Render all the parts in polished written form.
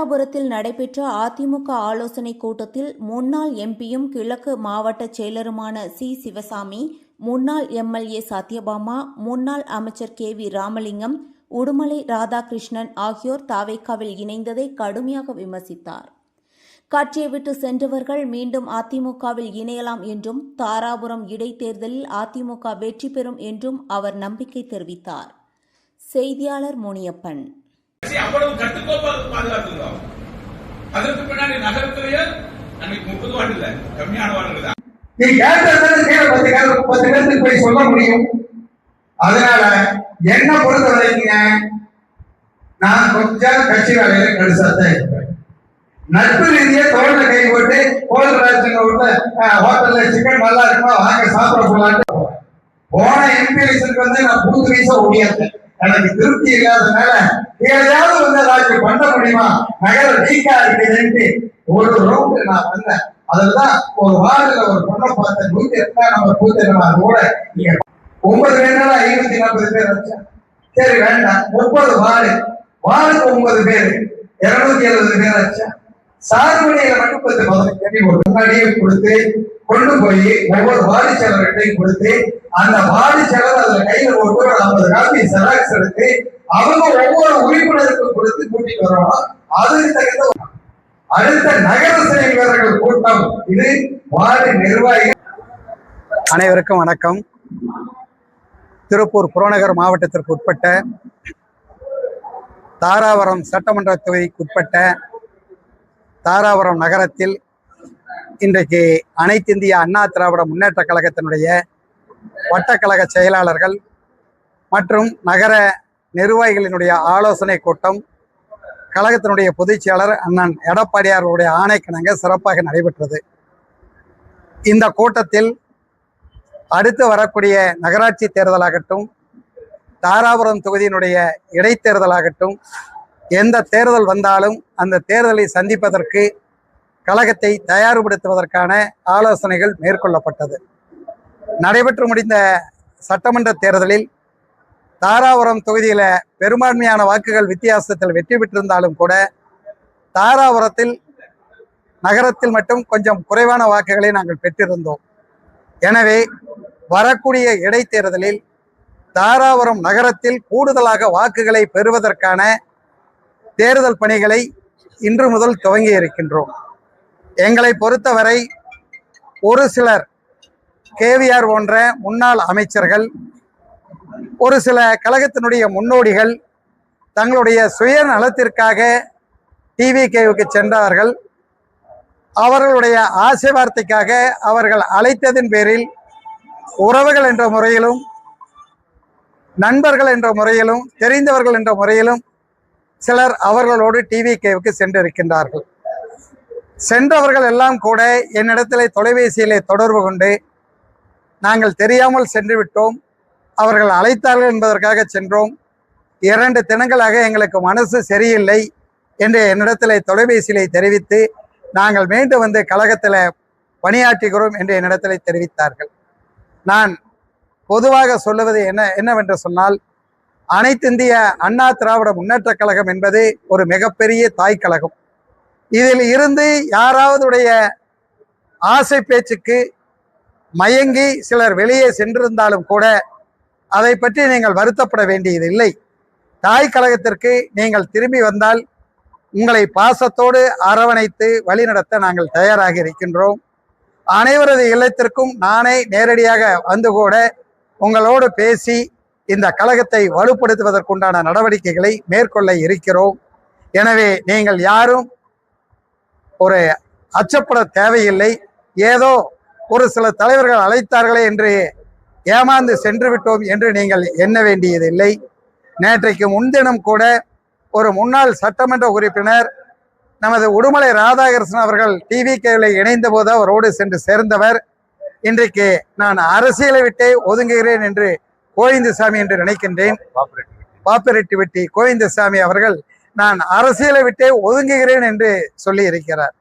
தாராபுரத்தில் நடைபெற்ற அதிமுக ஆலோசனைக் கூட்டத்தில் முன்னாள் எம்பியும் கிழக்கு மாவட்ட செயலருமான சி. சிவசாமி, முன்னாள் எம்எல்ஏ சத்யபாமா, முன்னாள் அமைச்சர் கே.வி. ராமலிங்கம், உடுமலை ராதாகிருஷ்ணன் ஆகியோர் தாவேகாவில் இணைந்ததை கடுமையாக விமர்சித்தார். கட்சியை விட்டு சென்றவர்கள் மீண்டும் அதிமுகவில் இணையலாம் என்றும், தாராபுரம் இடைத்தேர்தலில் அதிமுக வெற்றி பெறும் என்றும் அவர் நம்பிக்கை தெரிவித்தார். செய்தியாளர் முனியப்பன். அவ்வளவு கட்டுக்கோப்பாக பாதுகாத்துள்ளோம். அதற்கு பின்னாடி நகரத்திலேயே அன்னைக்கு 30 வார்டு இல்ல, கம்மியான வார்டுகள் தான். நீ கேட்டது 10 பேருக்கு போய் சொல்ல முடியும். அதனால என்ன பொறுத்த வரைக்கும் நான் கொஞ்சம் கட்சி வேலையில கடுசாத்தான் இருப்பேன். நட்பு ரீதியா தோல்ல கை போட்டு ஹோட்டல்ல சிக்கன் நல்லா இருக்குமா வாங்க சாப்பிட போலான்னு போன எம்பிஎஸ்க்கு வந்து நான் பூத்து வீசா ஓடியாத்தேன். எனக்கு திருப்தி இல்லாதனால ஏதாவது வந்து ஏதாச்சும் பண்ண முடியுமா, நகர வீக்கா இருக்குதுன்ட்டு ஒரு ரவுண்டு நான் வந்தேன். அதுலதான் ஒரு வார்டுல ஒரு பொண்ணை பார்த்தேன். 108 நம்பர் பூத்து அது கூட நீங்க 9 பேர்னால 540 பேர் வச்சேன். சரி வேண்டாம், 30 வார்டுக்கு 9 பேர் 270 பேர் வச்சேன். சார்பணியில மட்டும் 10 முன்னாடியே கொடுத்து கொண்டு போய் ஒவ்வொரு வாடிக்கையாளர்கிட்டையும் கொடுத்து அந்த வாடிக்கையாளர் அதுல கையில போட்டு ஒரு 50 காப்பி செராக்ஸ் எடுத்து அவங்க ஒவ்வொரு உறுப்பினருக்கும் கொடுத்து கூட்டிட்டு வரணும். அதுக்கு தகுந்த அடுத்த நகர செயல்வர்கள் கூட்டம். இது வார்டு நிர்வாகிகள். அனைவருக்கும் வணக்கம். திருப்பூர் புறநகர் மாவட்டத்திற்கு உட்பட்ட தாராபுரம் சட்டமன்ற தொகுதிக்கு உட்பட்ட தாராபுரம் நகரத்தில் இன்றைக்கு அனைத்து இந்திய அண்ணா திராவிட முன்னேற்ற கழகத்தினுடைய வட்டக்கழக செயலாளர்கள் மற்றும் நகர நிர்வாகிகளினுடைய ஆலோசனை கூட்டம் கழகத்தினுடைய பொதுச் செயலாளர் அண்ணன் எடப்பாடியாருடைய ஆணைக்கிணங்க சிறப்பாக நடைபெற்றது. இந்த கூட்டத்தில் அடுத்து வரக்கூடிய நகராட்சி தேர்தலாகட்டும், தாராபுரம் தொகுதியினுடைய இடைத்தேர்தலாகட்டும், எந்த தேர்தல் வந்தாலும் அந்த தேர்தலை சந்திப்பதற்கு கழகத்தை தயார்படுத்துவதற்கான ஆலோசனைகள் மேற்கொள்ளப்பட்டது. நடைபெற்று முடிந்த சட்டமன்ற தேர்தலில் தாராபுரம் தொகுதியில பெரும்பான்மையான வாக்குகள் வித்தியாசத்தில் வெற்றி பெற்றிருந்தாலும் கூட தாராபுரத்தில் நகரத்தில் மட்டும் கொஞ்சம் குறைவான வாக்குகளை நாங்கள் பெற்றிருந்தோம். எனவே வரக்கூடிய இடைத்தேர்தலில் தாராபுரம் நகரத்தில் கூடுதலாக வாக்குகளை பெறுவதற்கான தேர்தல் பணிகளை இன்று முதல் துவங்கி இருக்கின்றோம். எங்களை பொறுத்தவரை ஒரு சிலர் கேவிஆர் போன்ற முன்னாள் அமைச்சர்கள், ஒரு சில கழகத்தினுடைய முன்னோடிகள் தங்களுடைய சுய நலத்திற்காக டிவிகேவுக்கு சென்றார்கள். அவர்களுடைய ஆசை வார்த்தைக்காக அவர்கள் அழைத்ததின் பேரில் உறவுகள் என்ற முறையிலும், நண்பர்கள் என்ற முறையிலும், தெரிந்தவர்கள் என்ற முறையிலும் சிலர் அவர்களோடு டிவிகேவுக்கு சென்றிருக்கின்றார்கள். சென்றவர்கள் எல்லாம் கூட என்னிடத்திலே தொலைபேசியிலே தொடர்பு கொண்டு நாங்கள் தெரியாமல் சென்று விட்டோம், அவர்கள் அழைத்தார்கள் என்பதற்காக சென்றோம், 2 தினங்களாக எங்களுக்கு மனசு சரியில்லை என்று என்னிடத்திலே தொலைபேசியிலே தெரிவித்து நாங்கள் மீண்டும் வந்து கழகத்தில் பணியாற்றுகிறோம் என்று என்னிடத்திலே தெரிவித்தார்கள். நான் பொதுவாக சொல்லுவது என்னவென்று சொன்னால், அனைத்து இந்திய அண்ணா திராவிட முன்னேற்ற கழகம் என்பது ஒரு மிகப்பெரிய தாய் கழகம். இதில் இருந்து யாராவதுடைய ஆசை பேச்சுக்கு மயங்கி சிலர் வெளியே சென்றிருந்தாலும் கூட அதை பற்றி நீங்கள் வருத்தப்பட வேண்டியதில்லை. தாய் கழகத்திற்கு நீங்கள் திரும்பி வந்தால் உங்களை பாசத்தோடு அரவணைத்து வழிநடத்த நாங்கள் தயாராக இருக்கின்றோம். அனைவரது இல்லத்திற்கும் நானே நேரடியாக வந்து கூட உங்களோடு பேசி இந்த கழகத்தை வலுப்படுத்துவதற்குண்டான நடவடிக்கைகளை மேற்கொள்ள இருக்கிறோம். எனவே நீங்கள் யாரும் ஒரு அச்சப்பட தேவையில்லை. ஏதோ ஒரு சில தலைவர்கள் அழைத்தார்களே என்று ஏமாந்து சென்று விட்டோம் என்று நீங்கள் எண்ண வேண்டியதில்லை. நேற்றைக்கு முன்தினம் கூட ஒரு முன்னாள் சட்டமன்ற உறுப்பினர் நமது உடுமலை ராதாகிருஷ்ணன் அவர்கள் டிவிகேவில் இணைந்த போது அவரோடு சென்று சேர்ந்தவர் இன்றைக்கு நான் அரசியலை விட்டே ஒதுங்குகிறேன் என்று கோவிந்தசாமி என்று நினைக்கின்றேன். பாப்பிரெட்டி கோவிந்தசாமி அவர்கள் நான் அரசியலை விட்டே ஒதுங்குகிறேன் என்று சொல்லி இருக்கிறார்.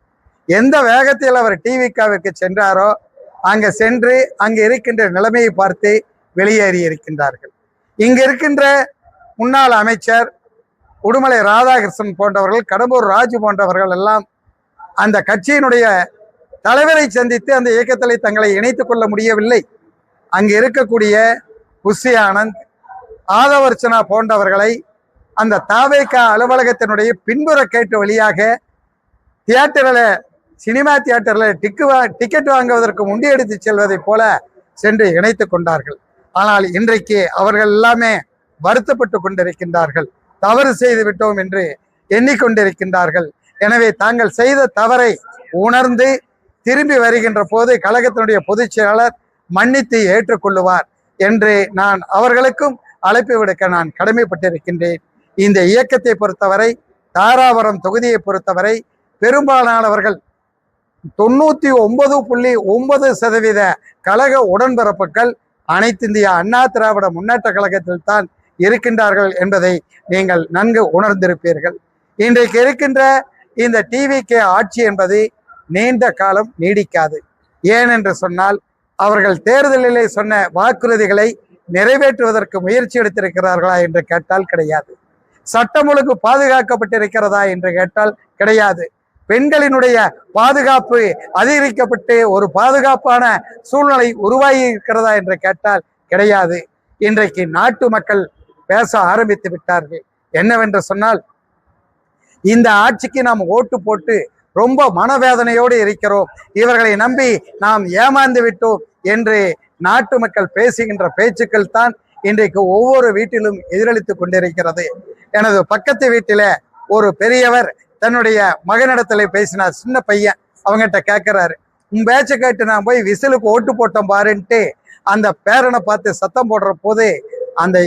எந்த வேகத்தில் அவர் டிவிகாவிற்கு சென்றாரோ அங்க சென்று அங்கு இருக்கின்ற நிலைமையை பார்த்து வெளியேறி இருக்கின்றார்கள். இங்கு இருக்கின்ற முன்னாள் அமைச்சர் உடுமலை ராதாகிருஷ்ணன் போன்றவர்கள், கடம்பூர் ராஜு போன்றவர்கள் எல்லாம் அந்த கட்சியினுடைய தலைவரை சந்தித்து அந்த இயக்கத்தில் தங்களை இணைத்துக் கொள்ள முடியவில்லை. அங்கு இருக்கக்கூடிய புஷி ஆனந்த், ஆதவர்ச்சனா போன்றவர்களை அந்த தாவேக அலுவலகத்தினுடைய பின்புற கேட்டு வழியாக தியேட்டரில், சினிமா தியேட்டரில் டிக்கெட் வாங்குவதற்கு முண்டியெடுத்து செல்வதை போல சென்று இணைத்து கொண்டார்கள். ஆனால் இன்றைக்கு அவர்கள் எல்லாமே வருத்தப்பட்டு கொண்டிருக்கின்றார்கள். தவறு செய்து விட்டோம் என்று எண்ணிக்கொண்டிருக்கின்றார்கள். எனவே தாங்கள் செய்த தவறை உணர்ந்து திரும்பி வருகின்ற போது கழகத்தினுடைய பொதுச் செயலாளர் மன்னித்து ஏற்றுக்கொள்ளுவார் என்று நான் அவர்களுக்கும் அழைப்பு விடுக்க நான் கடமைப்பட்டிருக்கின்றேன். இந்த இயக்கத்தை பொறுத்தவரை, தாராபுரம் தொகுதியை பொறுத்தவரை பெரும்பாலானவர்கள் 99.9% கழக உடன்பிறப்புகள் அனைத்து இந்திய அண்ணா திராவிட முன்னேற்ற கழகத்தில் தான் இருக்கின்றார்கள் என்பதை நீங்கள் நன்கு உணர்ந்திருப்பீர்கள். இன்றைக்கு இருக்கின்ற இந்த டிவிகே ஆட்சி என்பது நீண்ட காலம் நீடிக்காது. ஏனென்று சொன்னால் அவர்கள் தேர்தலிலே சொன்ன வாக்குறுதிகளை நிறைவேற்றுவதற்கு முயற்சி எடுத்திருக்கிறார்களா என்று கேட்டால் கிடையாது. சட்டம் ஒழுங்கு பாதுகாக்கப்பட்டிருக்கிறதா என்று கேட்டால் கிடையாது. பெண்களினுடைய பாதுகாப்பு அதிகரிக்கப்பட்டு ஒரு பாதுகாப்பான சூழ்நிலை உருவாகி இருக்கிறதா என்று கேட்டால் கிடையாது. இன்றைக்கு நாட்டு மக்கள் பேச ஆரம்பித்து விட்டார்கள். என்னவென்று சொன்னால், இந்த ஆட்சிக்கு நாம் ஓட்டு போட்டு ரொம்ப மனவேதனையோடு இருக்கிறோம், இவர்களை நம்பி நாம் ஏமாந்து விட்டோம் என்று நாட்டு மக்கள் பேசுகின்ற பேச்சுக்கள் தான் இன்றைக்கு ஒவ்வொரு வீட்டிலும் எதிரொலித்து கொண்டிருக்கிறது. எனது பக்கத்து வீட்டில ஒரு பெரியவர் தன்னுடைய மகனிடத்துல பேசினார். சின்ன பையன் அவங்ககிட்ட கேட்கிறாரு, உன் பேச்சை கேட்டு நான் போய் விசிலுக்கு ஓட்டு போட்டோம் பாருன்ட்டு அந்த பேரனை பார்த்து சத்தம் போடுற போது அந்த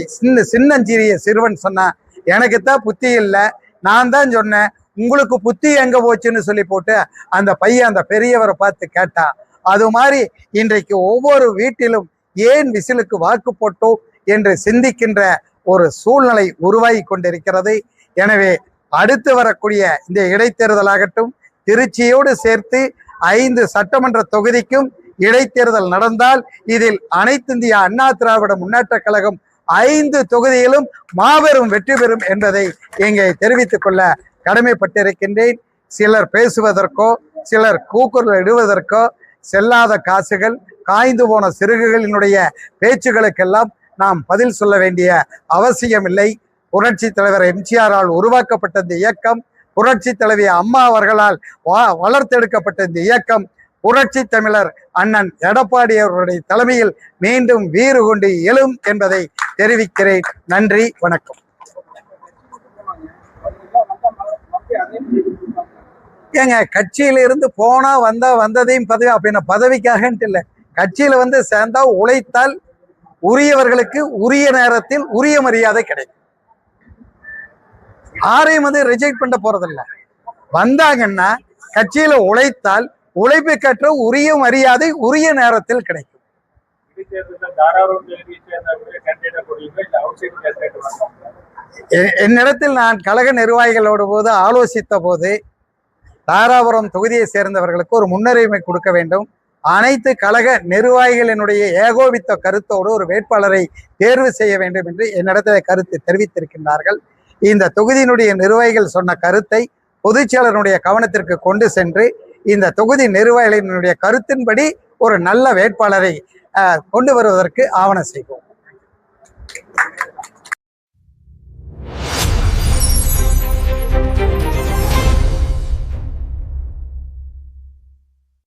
சின்னஞ்சிறிய சிறுவன் சொன்னான், எனக்குத்தான் புத்தி இல்லை, நான் தான் சொன்னேன், உங்களுக்கு புத்தி எங்க போச்சுன்னு சொல்லி போட்டு அந்த பையன் அந்த பெரியவரை பார்த்து கேட்டான். அது மாதிரி இன்றைக்கு ஒவ்வொரு வீட்டிலும் ஏன் விசிலுக்கு வாக்கு போட்டோம் என்று சிந்திக்கின்ற ஒரு சூழ்நிலை உருவாகி கொண்டிருக்கிறது. எனவே அடுத்து வரக்கூடிய இந்த இடைத்தேர்தலாகட்டும், திருச்சியோடு சேர்த்து 5 சட்டமன்ற தொகுதிக்கும் இடைத்தேர்தல் நடந்தால் இதில் அனைத்து இந்திய அண்ணா திராவிட முன்னேற்ற கழகம் 5 தொகுதியிலும் மாபெரும் வெற்றி பெறும் என்பதை இங்கே தெரிவித்துக் கொள்ள கடமைப்பட்டிருக்கின்றேன். சிலர் பேசுவதற்கோ சிலர் கூக்குரல் இடுவதற்கோ செல்லாத காசுகள், காய்ந்து போன சிறுகுகளினுடைய பேச்சுகளுக்கெல்லாம் நாம் பதில் சொல்ல வேண்டிய அவசியம் இல்லை. புரட்சி தலைவர் எம்ஜிஆரால் உருவாக்கப்பட்ட இந்த இயக்கம், புரட்சி தலைவி அம்மா அவர்களால் வளர்த்தெடுக்கப்பட்ட இந்த இயக்கம், புரட்சி தமிழர் அண்ணன் எடப்பாடி அவர்களுடைய தலைமையில் மீண்டும் வீறு கொண்டு எழும் என்பதை தெரிவிக்கிறேன். நன்றி, வணக்கம். ஏங்க, கட்சியிலிருந்து போனா வந்ததையும் பதவி அப்படின்னா பதவிக்காகன்ட்டு இல்லை, கட்சியில சேர்ந்தா உழைத்தால் உரியவர்களுக்கு உரிய நேரத்தில் உரிய மரியாதை கிடைக்கும். யாரையும் ரிஜெக்ட் பண்ண போறதில்ல. வந்தாங்கன்னா கட்சியில உழைத்தால் உழைப்புக்கற்ற உரிய மரியாதை உரிய நேரத்தில் கிடைக்கும். என்னிடத்தில் நான் கழக நிர்வாகிகளோடு போது ஆலோசித்த போது தாராபுரம் தொகுதியை சேர்ந்தவர்களுக்கு ஒரு முன்னுரிமை கொடுக்க வேண்டும், அனைத்து கழக நிர்வாகிகளினுடைய ஏகோபித்த கருத்தோடு ஒரு வேட்பாளரை தேர்வு செய்ய வேண்டும் என்று என்னிடத்தில் கருத்து தெரிவித்திருக்கின்றார்கள். இந்த தொகுதியினுடைய நிர்வாகிகள் சொன்ன கருத்தை பொதுச்செயலருடைய கவனத்திற்கு கொண்டு சென்று இந்த தொகுதி நிர்வாகிகளினுடைய கருத்தின்படி ஒரு நல்ல வேட்பாளரை கொண்டு வருவதற்கு ஆவணம் செய்வோம்.